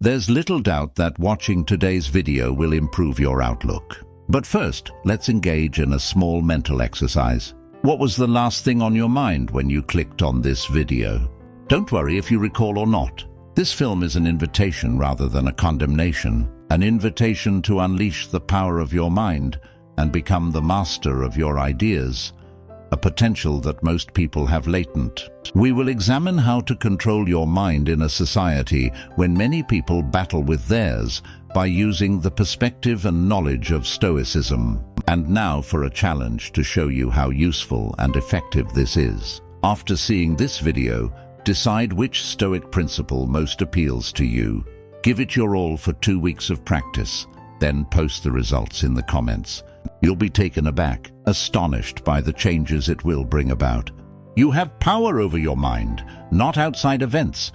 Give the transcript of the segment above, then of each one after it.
There's little doubt that watching today's video will improve your outlook. But first, let's engage in a small mental exercise. What was the last thing on your mind when you clicked on this video? Don't worry if you recall or not. This film is an invitation rather than a condemnation, an invitation to unleash the power of your mind and become the master of your ideas, a potential that most people have latent. We will examine how to control your mind in a society when many people battle with theirs by using the perspective and knowledge of Stoicism. And now for a challenge to show you how useful and effective this is. After seeing this video, decide which Stoic principle most appeals to you. Give it your all for 2 weeks of practice, then post the results in the comments. You'll be taken aback, astonished by the changes it will bring about. You have power over your mind, not outside events.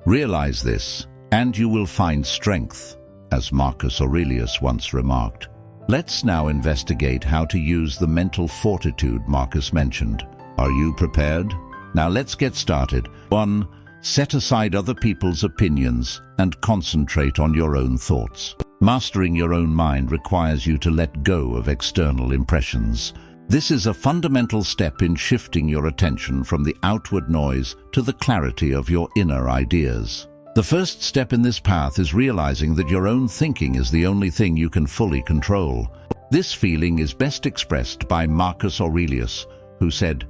Realize this, and you will find strength, as Marcus Aurelius once remarked. Let's now investigate how to use the mental fortitude Marcus mentioned. Are you prepared? Now let's get started. 1. Set aside other people's opinions and concentrate on your own thoughts. Mastering your own mind requires you to let go of external impressions. This is a fundamental step in shifting your attention from the outward noise to the clarity of your inner ideas. The first step in this path is realizing that your own thinking is the only thing you can fully control. This feeling is best expressed by Marcus Aurelius, who said,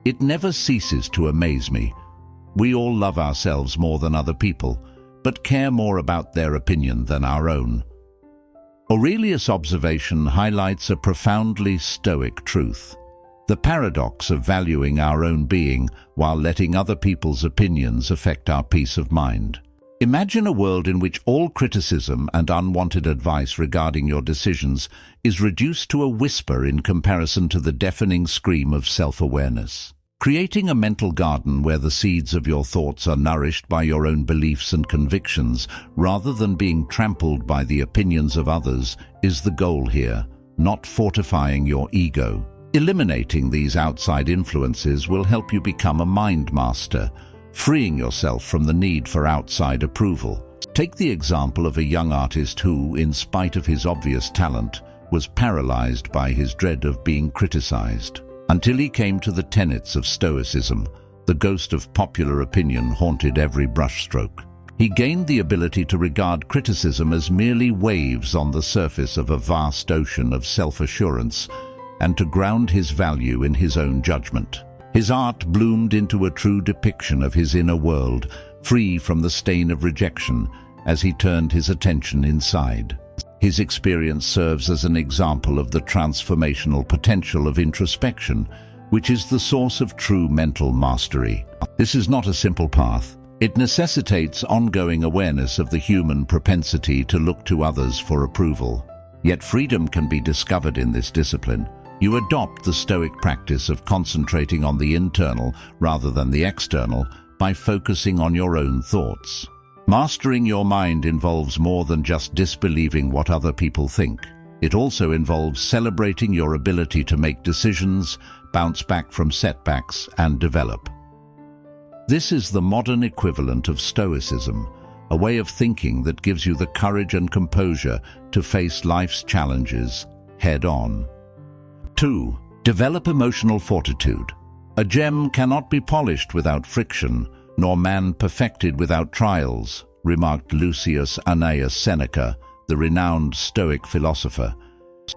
"It never ceases to amaze me. We all love ourselves more than other people, but care more about their opinion than our own." Aurelius' observation highlights a profoundly Stoic truth: the paradox of valuing our own being while letting other people's opinions affect our peace of mind. Imagine a world in which all criticism and unwanted advice regarding your decisions is reduced to a whisper in comparison to the deafening scream of self-awareness. Creating a mental garden where the seeds of your thoughts are nourished by your own beliefs and convictions, rather than being trampled by the opinions of others, is the goal here, not fortifying your ego. Eliminating these outside influences will help you become a mind master, freeing yourself from the need for outside approval. Take the example of a young artist who, in spite of his obvious talent, was paralyzed by his dread of being criticized. Until he came to the tenets of Stoicism, the ghost of popular opinion haunted every brushstroke. He gained the ability to regard criticism as merely waves on the surface of a vast ocean of self-assurance, and to ground his value in his own judgment. His art bloomed into a true depiction of his inner world, free from the stain of rejection, as he turned his attention inside. His experience serves as an example of the transformational potential of introspection, which is the source of true mental mastery. This is not a simple path. It necessitates ongoing awareness of the human propensity to look to others for approval. Yet freedom can be discovered in this discipline. You adopt the Stoic practice of concentrating on the internal rather than the external by focusing on your own thoughts. Mastering your mind involves more than just disbelieving what other people think. It also involves celebrating your ability to make decisions, bounce back from setbacks, and develop. This is the modern equivalent of Stoicism, a way of thinking that gives you the courage and composure to face life's challenges head-on. 2. Develop emotional fortitude. A gem cannot be polished without friction, nor man perfected without trials, remarked Lucius Annaeus Seneca, the renowned Stoic philosopher.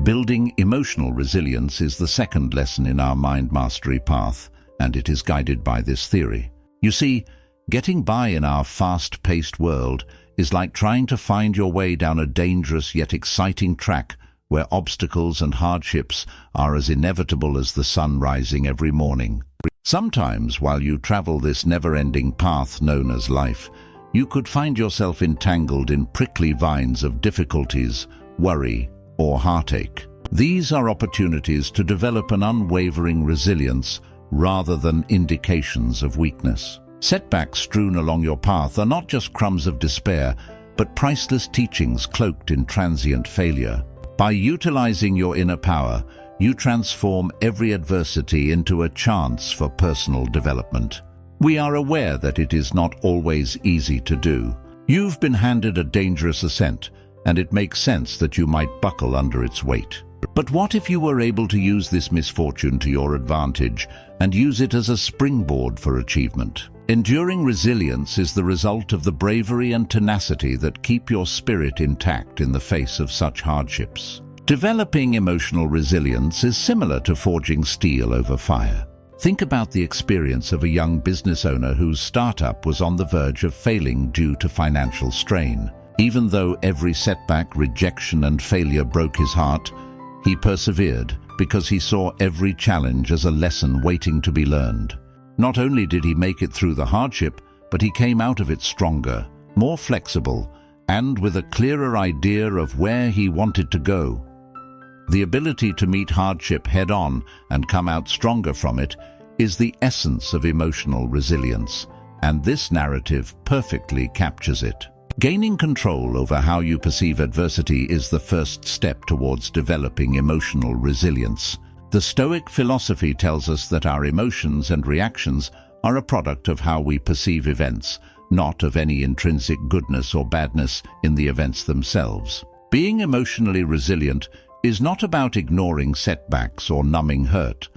Building emotional resilience is the second lesson in our mind mastery path, and it is guided by this theory. You see, getting by in our fast-paced world is like trying to find your way down a dangerous yet exciting track where obstacles and hardships are as inevitable as the sun rising every morning. Sometimes, while you travel this never-ending path known as life, you could find yourself entangled in prickly vines of difficulties, worry, or heartache. These are opportunities to develop an unwavering resilience rather than indications of weakness. Setbacks strewn along your path are not just crumbs of despair, but priceless teachings cloaked in transient failure. By utilizing your inner power, you transform every adversity into a chance for personal development. We are aware that it is not always easy to do, You've been handed a dangerous ascent, and it makes sense that you might buckle under its weight. But what if you were able to use this misfortune to your advantage and use it as a springboard for achievement? Enduring resilience is the result of the bravery and tenacity that keep your spirit intact in the face of such hardships. Developing emotional resilience is similar to forging steel over fire. Think about the experience of a young business owner whose startup was on the verge of failing due to financial strain. Even though every setback, rejection, and failure broke his heart, he persevered because he saw every challenge as a lesson waiting to be learned. Not only did he make it through the hardship, but he came out of it stronger, more flexible, and with a clearer idea of where he wanted to go. The ability to meet hardship head-on and come out stronger from it is the essence of emotional resilience, and this narrative perfectly captures it. Gaining control over how you perceive adversity is the first step towards developing emotional resilience. The Stoic philosophy tells us that our emotions and reactions are a product of how we perceive events, not of any intrinsic goodness or badness in the events themselves. Being emotionally resilient is not about ignoring setbacks or numbing hurt.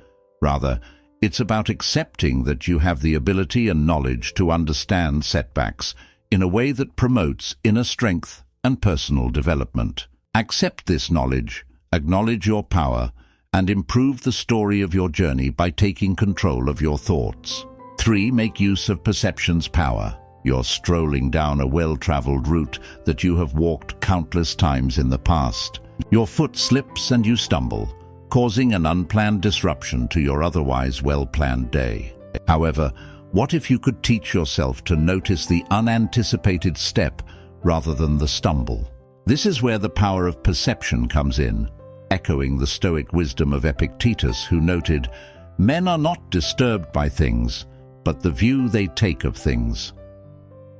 Rather, it's about accepting that you have the ability and knowledge to understand setbacks in a way that promotes inner strength and personal development. Accept this knowledge, acknowledge your power, and improve the story of your journey by taking control of your thoughts. 3. Make use of perception's power. You're strolling down a well-traveled route that you have walked countless times in the past. Your foot slips and you stumble, causing an unplanned disruption to your otherwise well-planned day. However, what if you could teach yourself to notice the unanticipated step rather than the stumble? This is where the power of perception comes in, echoing the Stoic wisdom of Epictetus, who noted, "Men are not disturbed by things, but the view they take of things."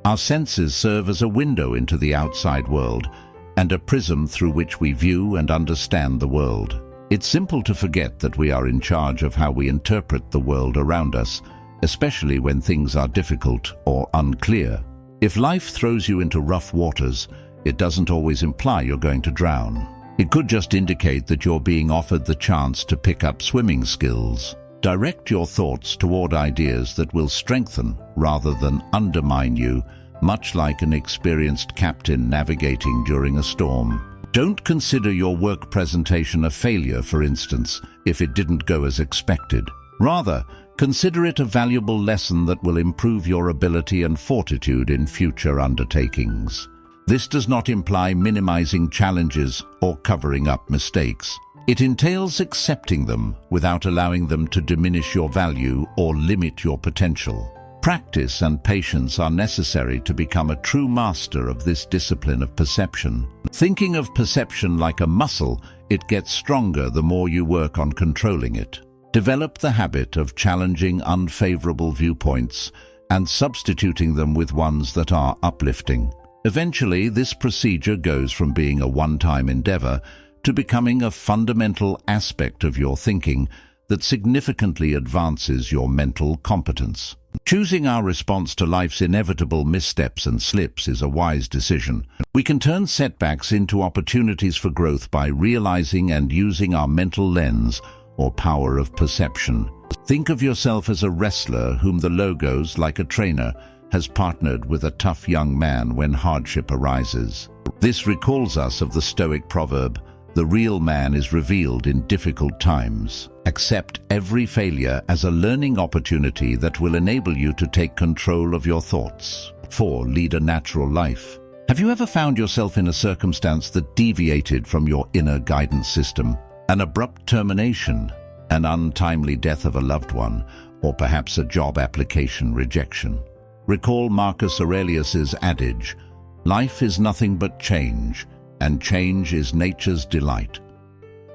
Our senses serve as a window into the outside world and a prism through which we view and understand the world. It's simple to forget that we are in charge of how we interpret the world around us, especially when things are difficult or unclear. If life throws you into rough waters, it doesn't always imply you're going to drown. It could just indicate that you're being offered the chance to pick up swimming skills. Direct your thoughts toward ideas that will strengthen rather than undermine you, much like an experienced captain navigating during a storm. Don't consider your work presentation a failure, for instance, if it didn't go as expected. Rather, consider it a valuable lesson that will improve your ability and fortitude in future undertakings. This does not imply minimizing challenges or covering up mistakes. It entails accepting them without allowing them to diminish your value or limit your potential. Practice and patience are necessary to become a true master of this discipline of perception. Thinking of perception like a muscle, it gets stronger the more you work on controlling it. Develop the habit of challenging unfavorable viewpoints and substituting them with ones that are uplifting. Eventually, this procedure goes from being a one-time endeavor to becoming a fundamental aspect of your thinking that significantly advances your mental competence. Choosing our response to life's inevitable missteps and slips is a wise decision. We can turn setbacks into opportunities for growth by realizing and using our mental lens or power of perception. Think of yourself as a wrestler whom the logos, like a trainer, has partnered with a tough young man when hardship arises. This recalls us of the Stoic proverb, "The real man is revealed in difficult times." Accept every failure as a learning opportunity that will enable you to take control of your thoughts. 4. Lead a natural life. Have you ever found yourself in a circumstance that deviated from your inner guidance system? An abrupt termination, an untimely death of a loved one, or perhaps a job application rejection? Recall Marcus Aurelius's adage, "Life is nothing but change, and change is nature's delight."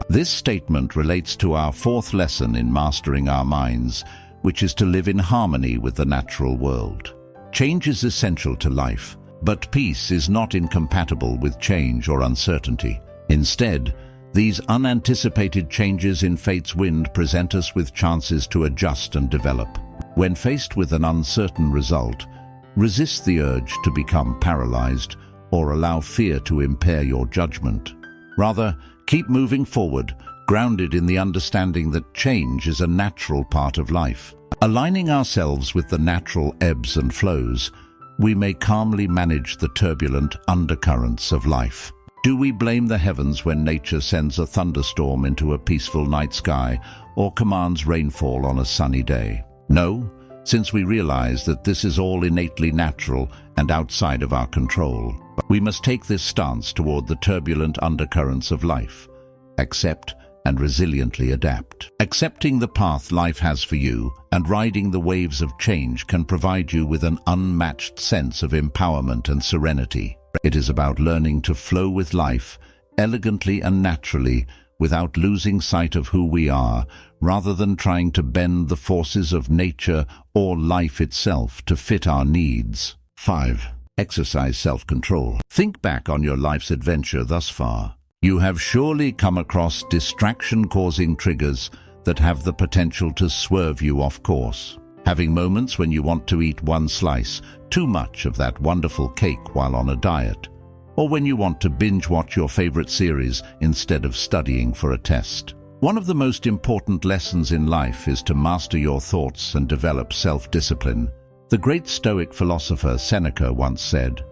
This statement relates to our 4th lesson in mastering our minds, which is to live in harmony with the natural world. Change is essential to life, but peace is not incompatible with change or uncertainty. Instead, these unanticipated changes in fate's wind present us with chances to adjust and develop. When faced with an uncertain result, Resist the urge to become paralyzed or allow fear to impair your judgment. Rather, keep moving forward, grounded in the understanding that change is a natural part of life. Aligning ourselves with the natural ebbs and flows, we may calmly manage the turbulent undercurrents of life. Do we blame the heavens when nature sends a thunderstorm into a peaceful night sky or commands rainfall on a sunny day? No, since we realize that this is all innately natural and outside of our control. We must take this stance toward the turbulent undercurrents of life. Accept and resiliently adapt. Accepting the path life has for you and riding the waves of change can provide you with an unmatched sense of empowerment and serenity. It is about learning to flow with life, elegantly and naturally, without losing sight of who we are, rather than trying to bend the forces of nature or life itself to fit our needs. 5. Exercise self-control. Think back on your life's adventure thus far. You have surely come across distraction-causing triggers that have the potential to swerve you off course. Having moments when you want to eat one slice, too much of that wonderful cake while on a diet, or when you want to binge-watch your favorite series instead of studying for a test. One of the most important lessons in life is to master your thoughts and develop self-discipline. The great Stoic philosopher Seneca once said,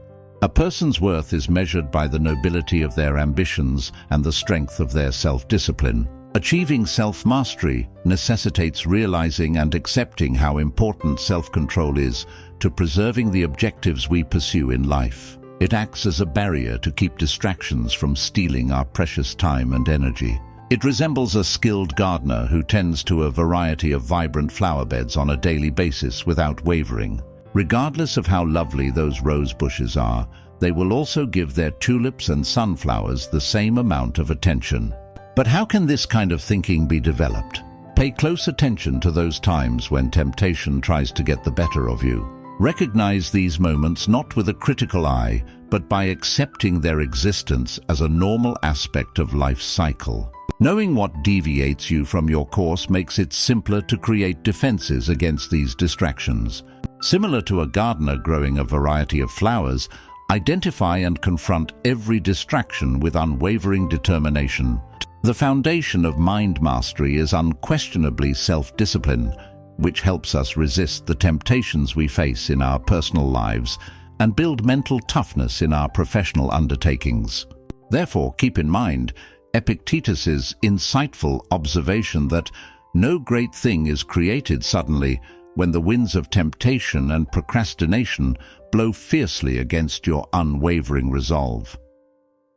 "A person's worth is measured by the nobility of their ambitions and the strength of their self-discipline." Achieving self-mastery necessitates realizing and accepting how important self-control is to preserving the objectives we pursue in life. It acts as a barrier to keep distractions from stealing our precious time and energy. It resembles a skilled gardener who tends to a variety of vibrant flower beds on a daily basis without wavering. Regardless of how lovely those rose bushes are, they will also give their tulips and sunflowers the same amount of attention. But how can this kind of thinking be developed? Pay close attention to those times when temptation tries to get the better of you. Recognize these moments not with a critical eye, but by accepting their existence as a normal aspect of life's cycle. Knowing what deviates you from your course makes it simpler to create defenses against these distractions. Similar to a gardener growing a variety of flowers, identify and confront every distraction with unwavering determination. The foundation of mind mastery is unquestionably self-discipline, which helps us resist the temptations we face in our personal lives and build mental toughness in our professional undertakings. Therefore, keep in mind Epictetus's insightful observation that no great thing is created suddenly when the winds of temptation and procrastination blow fiercely against your unwavering resolve.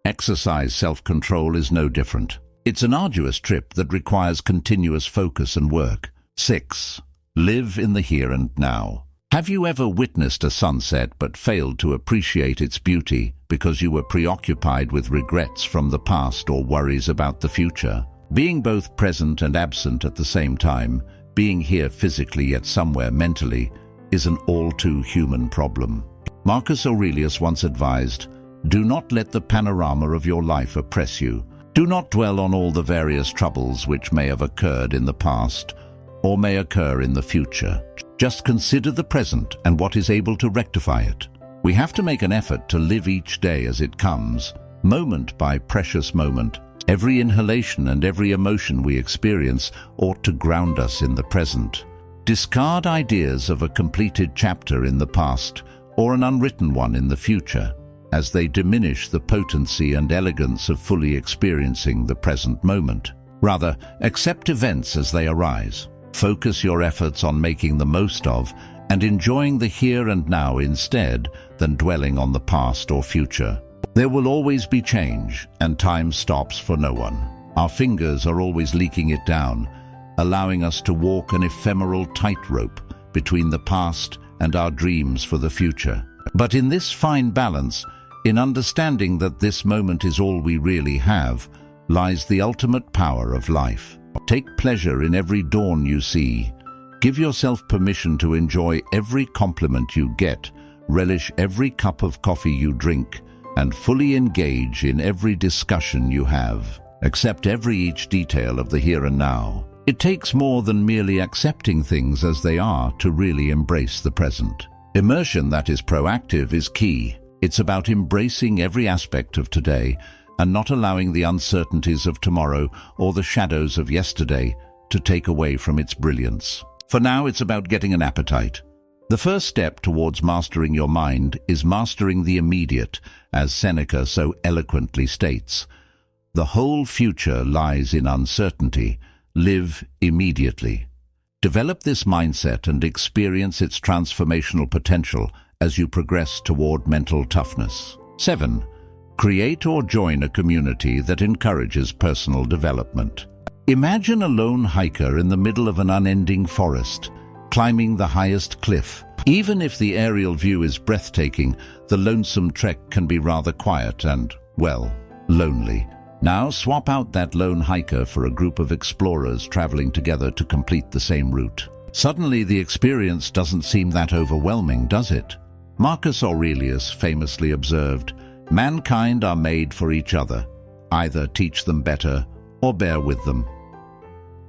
Exercise self-control is no different. It's an arduous trip that requires continuous focus and work. 6. Live in the here and now. Have you ever witnessed a sunset but failed to appreciate its beauty because you were preoccupied with regrets from the past or worries about the future? Being both present and absent at the same time, being here physically yet somewhere mentally, is an all-too-human problem. Marcus Aurelius once advised, "Do not let the panorama of your life oppress you. Do not dwell on all the various troubles which may have occurred in the past or may occur in the future. Just consider the present and what is able to rectify it." We have to make an effort to live each day as it comes, moment by precious moment. Every inhalation and every emotion we experience ought to ground us in the present. Discard ideas of a completed chapter in the past or an unwritten one in the future, as they diminish the potency and elegance of fully experiencing the present moment. Rather, accept events as they arise. Focus your efforts on making the most of and enjoying the here and now instead than dwelling on the past or future. There will always be change, and time stops for no one. Our fingers are always leaking it down, allowing us to walk an ephemeral tightrope between the past and our dreams for the future. But in this fine balance, in understanding that this moment is all we really have, lies the ultimate power of life. Take pleasure in every dawn you see. Give yourself permission to enjoy every compliment you get, relish every cup of coffee you drink, and fully engage in every discussion you have. Accept each detail of the here and now. It takes more than merely accepting things as they are to really embrace the present. Immersion that is proactive is key. It's about embracing every aspect of today and not allowing the uncertainties of tomorrow or the shadows of yesterday to take away from its brilliance. For now, it's about getting an appetite. The first step towards mastering your mind is mastering the immediate, as Seneca so eloquently states. The whole future lies in uncertainty. Live immediately. Develop this mindset and experience its transformational potential as you progress toward mental toughness. 7. Create or join a community that encourages personal development. Imagine a lone hiker in the middle of an unending forest, climbing the highest cliff. Even if the aerial view is breathtaking, the lonesome trek can be rather quiet and, well, lonely. Now swap out that lone hiker for a group of explorers traveling together to complete the same route. Suddenly the experience doesn't seem that overwhelming, does it? Marcus Aurelius famously observed, "Mankind are made for each other. Either teach them better or bear with them."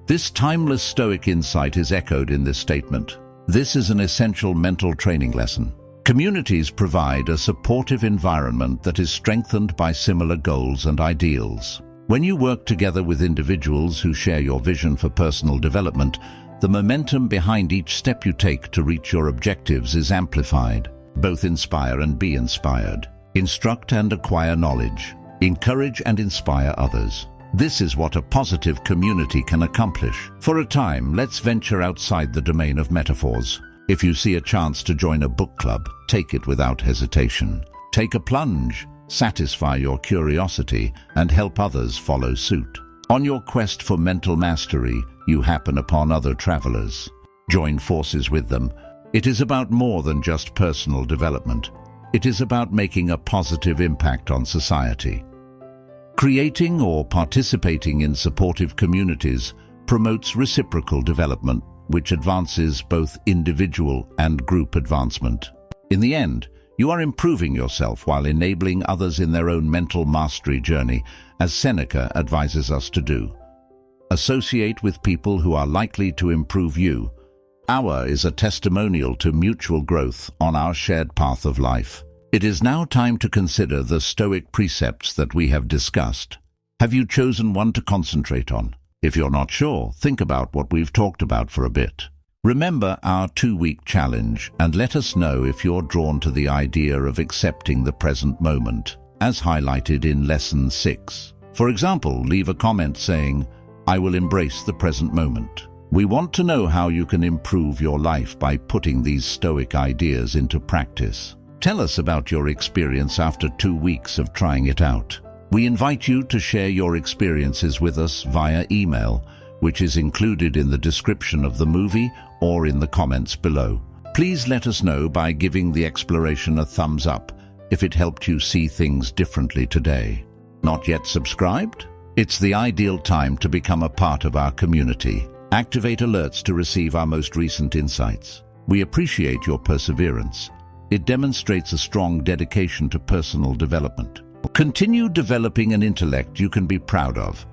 This timeless Stoic insight is echoed in this statement. This is an essential mental training lesson. Communities provide a supportive environment that is strengthened by similar goals and ideals. When you work together with individuals who share your vision for personal development, the momentum behind each step you take to reach your objectives is amplified. Both inspire and be inspired. Instruct and acquire knowledge. Encourage and inspire others. This is what a positive community can accomplish. For a time, let's venture outside the domain of metaphors. If you see a chance to join a book club, take it without hesitation. Take a plunge, satisfy your curiosity, and help others follow suit. On your quest for mental mastery, you happen upon other travelers. Join forces with them. It is about more than just personal development. It is about making a positive impact on society. Creating or participating in supportive communities promotes reciprocal development, which advances both individual and group advancement. In the end, you are improving yourself while enabling others in their own mental mastery journey, as Seneca advises us to do. Associate with people who are likely to improve you. Our is a testimonial to mutual growth on our shared path of life. It is now time to consider the Stoic precepts that we have discussed. Have you chosen one to concentrate on? If you're not sure, think about what we've talked about for a bit. Remember our 2-week challenge and let us know if you're drawn to the idea of accepting the present moment, as highlighted in Lesson 6. For example, leave a comment saying, "I will embrace the present moment." We want to know how you can improve your life by putting these Stoic ideas into practice. Tell us about your experience after 2 weeks of trying it out. We invite you to share your experiences with us via email, which is included in the description of the movie or in the comments below. Please let us know by giving the exploration a thumbs up if it helped you see things differently today. Not yet subscribed? It's the ideal time to become a part of our community. Activate alerts to receive our most recent insights. We appreciate your perseverance. It demonstrates a strong dedication to personal development. Continue developing an intellect you can be proud of.